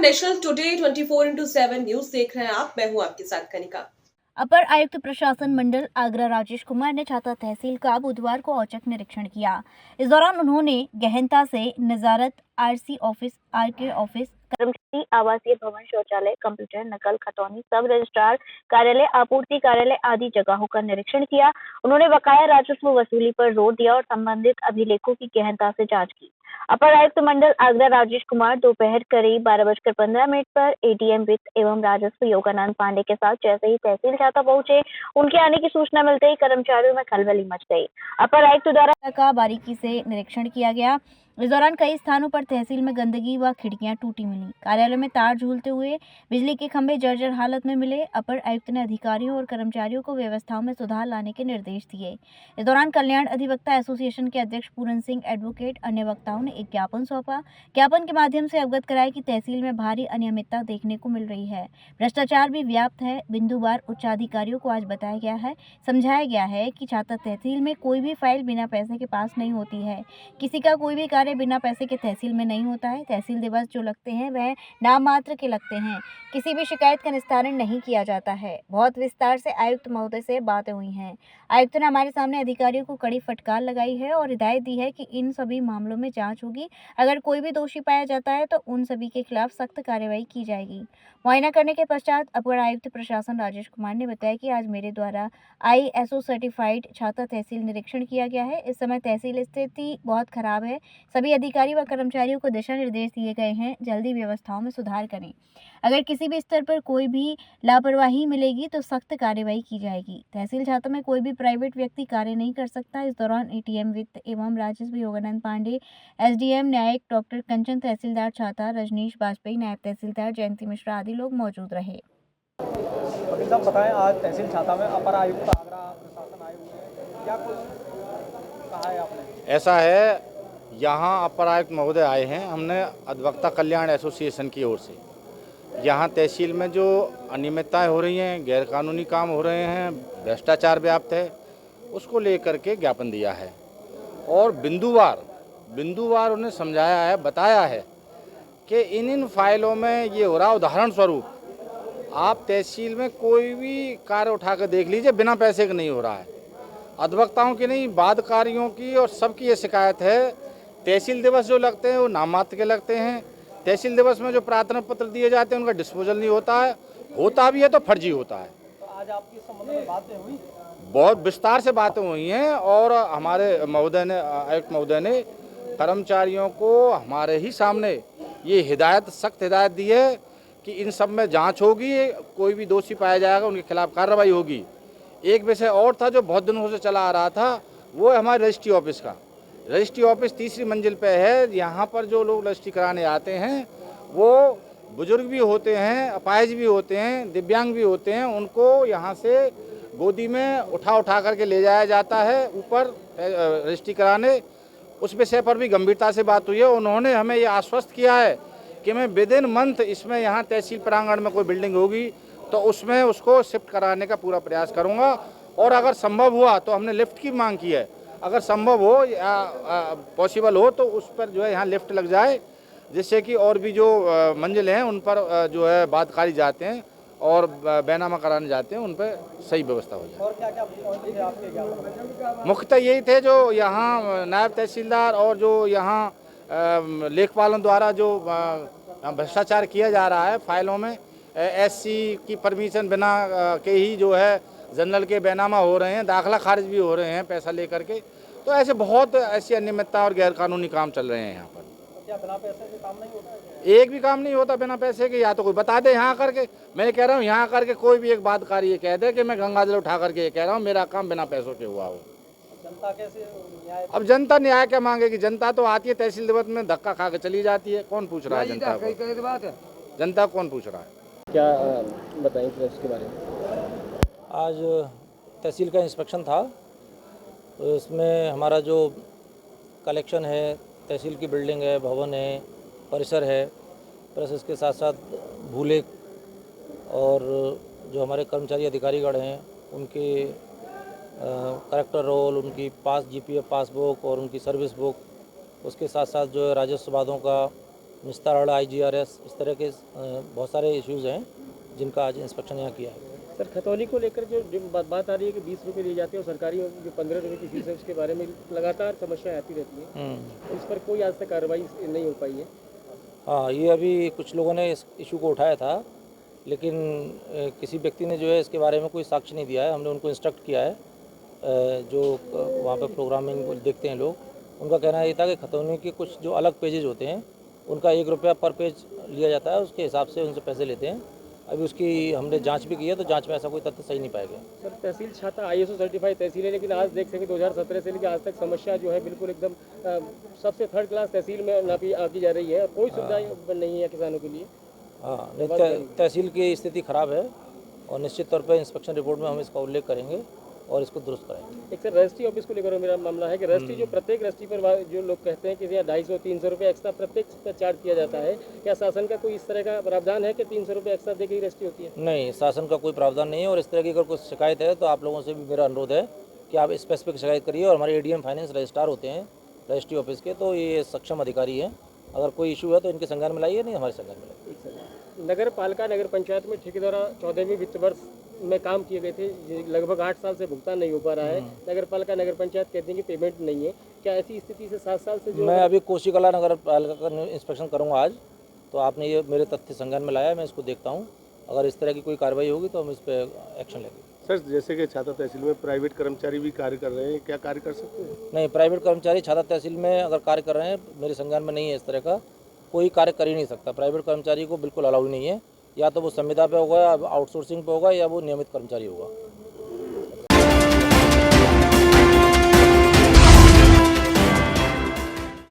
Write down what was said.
Special today 24/7 news देख रहे हैं आप। मैं हूं आपके साथ कनिका। अपर आयुक्त प्रशासन मंडल आगरा राजेश कुमार ने छाता तहसील का बुधवार को औचक निरीक्षण किया। इस दौरान उन्होंने गहनता से नजारत आरसी ऑफिस, आरके ऑफिस, कर्मचारी आवासीय भवन, शौचालय, कंप्यूटर, नकल, खतौनी, सब रजिस्ट्रार कार्यालय, आपूर्ति कार्यालय आदि जगहों का निरीक्षण किया। उन्होंने बकाया राजस्व वसूली पर जोर दिया और संबंधित अभिलेखों की गहनता से जांच की। अपर आयुक्त मंडल आगरा राजेश कुमार दोपहर करीब 12:15 पर एडीएम वित्त एवं राजस्व योगानंद पांडे के साथ जैसे ही तहसील छाता पहुंचे, उनके आने की सूचना मिलते ही कर्मचारियों में खलबली मच गई। अपर आयुक्त द्वारा का बारीकी से निरीक्षण किया गया। इस दौरान कई स्थानों पर तहसील में गंदगी व खिड़कियां टूटी मिली। कार्यालय में तार झूलते हुए, बिजली के खंभे जर्जर हालत में मिले। अपर आयुक्त ने अधिकारियों और कर्मचारियों को व्यवस्थाओं में सुधार लाने के निर्देश दिए। इस दौरान कल्याण अधिवक्ता एसोसिएशन के अध्यक्ष पूरन सिंह एडवोकेट अन्य वक्ताओं ने एक ज्ञापन सौंपा। ज्ञापन के माध्यम से अवगत कराया कि तहसील में भारी अनियमितता देखने को मिल रही है, भ्रष्टाचार भी व्याप्त है। बिंदुवार उच्चाधिकारियों को आज बताया गया है, समझाया गया है कि छाता तहसील में कोई भी फाइल बिना पैसे के पास नहीं होती है। किसी का कोई भी कार्य बिना पैसे के तहसील में नहीं होता है। तहसील दिवस जो लगते हैं वह नाम मात्र के लगते हैं। किसी भी शिकायत का निस्तारण नहीं किया जाता है। बहुत विस्तार से आयुक्त महोदय से बातें हुई हैं। आयुक्त ने हमारे सामने अधिकारियों को कड़ी फटकार लगाई है और हिदायत दी है कि इन सभी मामलों में जांच होगी। अगर कोई भी दोषी पाया जाता है तो उन सभी के खिलाफ सख्त कार्रवाई की जाएगी। मुआयना करने के पश्चात अपर आयुक्त प्रशासन राजेश कुमार ने बताया कि आज मेरे द्वारा ISO सर्टिफाइड छाता तहसील निरीक्षण किया गया है। इस समय तहसील स्थिति बहुत खराब है। सभी अधिकारी व कर्मचारियों को दिशा निर्देश दिए गए हैं, जल्दी व्यवस्थाओं में सुधार करें। अगर किसी भी स्तर पर कोई भी लापरवाही मिलेगी तो सख्त कार्रवाई की जाएगी। तहसील छाता में कोई भी प्राइवेट व्यक्ति कार्य नहीं कर सकता। इस दौरान एटीएम वित्त एवं राजस्व योगानंद पांडे, एसडीएम न्यायिक डॉक्टर कंचन, तहसीलदार छाता रजनीश बाजपेयी, नायब तहसीलदार जयंती मिश्रा आदि लोग मौजूद रहे। वकील साहब बताएं, आज तहसील छाता में अपर आयुक्त आगरा प्रशासन आए हुए हैं, क्या कुछ कहा है आपने? ऐसा है, यहाँ अपर आयुक्त महोदय आए हैं। हमने अधिवक्ता कल्याण एसोसिएशन की ओर से यहाँ तहसील में जो अनियमितताएं हो रही हैं, गैरकानूनी काम हो रहे हैं, भ्रष्टाचार व्याप्त है, उसको लेकर के ज्ञापन दिया है और बिंदुवार उन्हें समझाया है, बताया है कि इन फाइलों में ये हो रहा। उदाहरण स्वरूप आप तहसील में कोई भी कार्य उठा कर देख लीजिए, बिना पैसे का नहीं हो रहा है। अधिवक्ताओं की नहीं, बादकारियों की और सबकी ये शिकायत है। तहसील दिवस जो लगते हैं वो नाम मात्र के लगते हैं। तहसील दिवस में जो प्रार्थना पत्र दिए जाते हैं उनका डिस्पोजल नहीं होता है, होता भी है तो फर्जी होता है। तो आज आपकी संबंध में बातें हुई? बहुत विस्तार से बातें हुई हैं और हमारे महोदय ने, आयुक्त महोदय ने कर्मचारियों को हमारे ही सामने ये हिदायत, सख्त हिदायत दी है कि इन सब में जांच होगी, कोई भी दोषी पाया जाएगा उनके खिलाफ कार्रवाई होगी। एक विषय और था जो बहुत दिनों से चला आ रहा था, वो है हमारे रजिस्ट्री ऑफिस का। रजिस्ट्री ऑफिस तीसरी मंजिल पे है। यहाँ पर जो लोग रजिस्ट्री कराने आते हैं वो बुजुर्ग भी होते हैं, अपाहिज भी होते हैं, दिव्यांग भी होते हैं। उनको यहाँ से गोदी में उठा करके ले जाया जाता है ऊपर रजिस्ट्री कराने। उस विषय पर भी गंभीरता से बात हुई है। उन्होंने हमें ये आश्वस्त किया है कि मैं विदिन मंथ इसमें यहाँ तहसील प्रांगण में कोई बिल्डिंग होगी तो उसमें उसको शिफ्ट कराने का पूरा प्रयास करूँगा और अगर संभव हुआ तो हमने लिफ्ट की मांग की है। अगर संभव हो या पॉसिबल हो तो उस पर जो है यहाँ लिफ्ट लग जाए, जिससे कि और भी जो मंजिल हैं उन पर जो है बादकारी जाते हैं और बैनामा कराने जाते हैं, उन पर सही व्यवस्था हो जाए। और क्या-क्या पॉइंट थे आपके ज्ञापन? मुख्यतः यही थे जो यहाँ नायब तहसीलदार और जो यहाँ लेखपालों द्वारा जो भ्रष्टाचार किया जा रहा है फाइलों में, SC की परमिशन बिना के ही जो है जनरल के बैनामा हो रहे हैं, दाखिला खारिज भी हो रहे हैं पैसा लेकर के। तो ऐसे बहुत ऐसी अनियमितता और गैरकानूनी काम चल रहे हैं यहाँ पर। तो क्या बिना पैसे के काम नहीं होता है? एक भी काम नहीं होता बिना पैसे के। या तो कोई बता दे यहाँ करके, मैं कह रहा हूँ यहाँ करके कोई भी एक बातकारी ये कह दे कि मैं गंगाजल उठा करके ये कह रहा हूँ मेरा काम बिना पैसों के हुआ हो। जनता कैसे न्याय? अब जनता न्याय क्या मांगेगी? जनता तो आती है तहसील दिवस में, धक्का खा के चली जाती है। कौन पूछ रहा है जनता को? जनता कौन पूछ रहा है? क्या बताएं इसके बारे में? आज तहसील का इंस्पेक्शन था, तो इसमें हमारा जो कलेक्शन है, तहसील की बिल्डिंग है, भवन है, परिसर है, प्लस इसके साथ साथ भूलेख और जो हमारे कर्मचारी अधिकारीगण हैं उनके करेक्टर रोल, उनकी GPF पासबुक और उनकी सर्विस बुक, उसके साथ साथ जो है राजस्व वादों का निस्तारण IGRS, इस तरह के बहुत सारे इश्यूज़ हैं जिनका आज इंस्पेक्शन यहाँ किया है। सर खतौनी को लेकर जो बात आ रही है कि 20 रुपये लिए जाते हैं और सरकारी जो 15 रुपये की फीस है उसके बारे में लगातार समस्याएं आती रहती हैं, तो इस पर कोई आज तक कार्रवाई नहीं हो पाई है। हाँ, ये अभी कुछ लोगों ने इस इशू को उठाया था, लेकिन किसी व्यक्ति ने जो है इसके बारे में कोई साक्ष्य नहीं दिया है। हमने उनको इंस्ट्रक्ट किया है, जो वहाँ पे प्रोग्रामिंग देखते हैं लोग, उनका कहना ये था कि खतौनी के कुछ जो अलग पेजेज होते हैं उनका 1 रुपया पर पेज लिया जाता है, उसके हिसाब से उनसे पैसे लेते हैं। अभी उसकी हमने जांच भी की है, तो जांच में ऐसा कोई तथ्य सही नहीं पाया गया। सर तहसील छाता ISO सर्टिफाइड तहसील है, लेकिन आज देख सकें 2017 से लेकर आज तक समस्या जो है बिल्कुल एकदम सबसे थर्ड क्लास तहसील में नापी आकी जा रही है, कोई सुविधा नहीं है किसानों के लिए। हाँ, तहसील की स्थिति खराब है और निश्चित तौर पर इंस्पेक्शन रिपोर्ट में हम इसका उल्लेख करेंगे और इसको दुरुस्त करेंगे। एक सर रजिस्ट्री ऑफिस को लेकर मेरा मामला है कि रजिस्ट्री जो प्रत्येक रजिस्ट्री पर जो लोग कहते हैं कि यहाँ 250-300 रुपये एक्स्ट्रा प्रत्येक पर चार्ज किया जाता है, क्या शासन का कोई इस तरह का प्रावधान है कि 300 रुपये एक्स्ट्रा देकर ही रजिस्ट्री होती है? नहीं, शासन का कोई प्रावधान नहीं है। और इस तरह की अगर कोई शिकायत है तो आप लोगों से भी मेरा अनुरोध है कि आप स्पेसिफिक शिकायत करिए। और हमारे ADM फाइनेंस रजिस्ट्रार होते हैं रजिस्ट्री ऑफिस के, तो ये सक्षम अधिकारी हैं। अगर कोई इशू है तो इनके संज्ञान में लाइए, नहीं हमारे संज्ञान में लाइए। नगर पालिका नगर पंचायत में ठेकेदार 14वें वित्त वर्ष में काम किए गए थे, लगभग 8 साल से भुगतान नहीं हो पा रहा है। नगर पालिका नगर पंचायत कहते हैं कि पेमेंट नहीं है, क्या ऐसी स्थिति से 7 साल से जो मैं अभी कोशीकला नगर पालिका का इंस्पेक्शन करूँगा आज, तो आपने ये मेरे तथ्य संज्ञान में लाया, मैं इसको देखता हूँ। अगर इस तरह की कोई कार्रवाई होगी तो हम इस पर एक्शन लेंगे। सर जैसे कि छाता तहसील में प्राइवेट कर्मचारी भी कार्य कर रहे हैं, क्या कार्य कर सकते हैं? नहीं, प्राइवेट कर्मचारी छाता तहसील में अगर कार्य कर रहे हैं, मेरे संज्ञान में नहीं है। इस तरह का कोई कार्य कर ही नहीं सकता। प्राइवेट कर्मचारी को बिल्कुल अलाउ नहीं है, या तो वो संविदा पे होगा, या आउटसोर्सिंग पे होगा, या वो नियमित कर्मचारी होगा।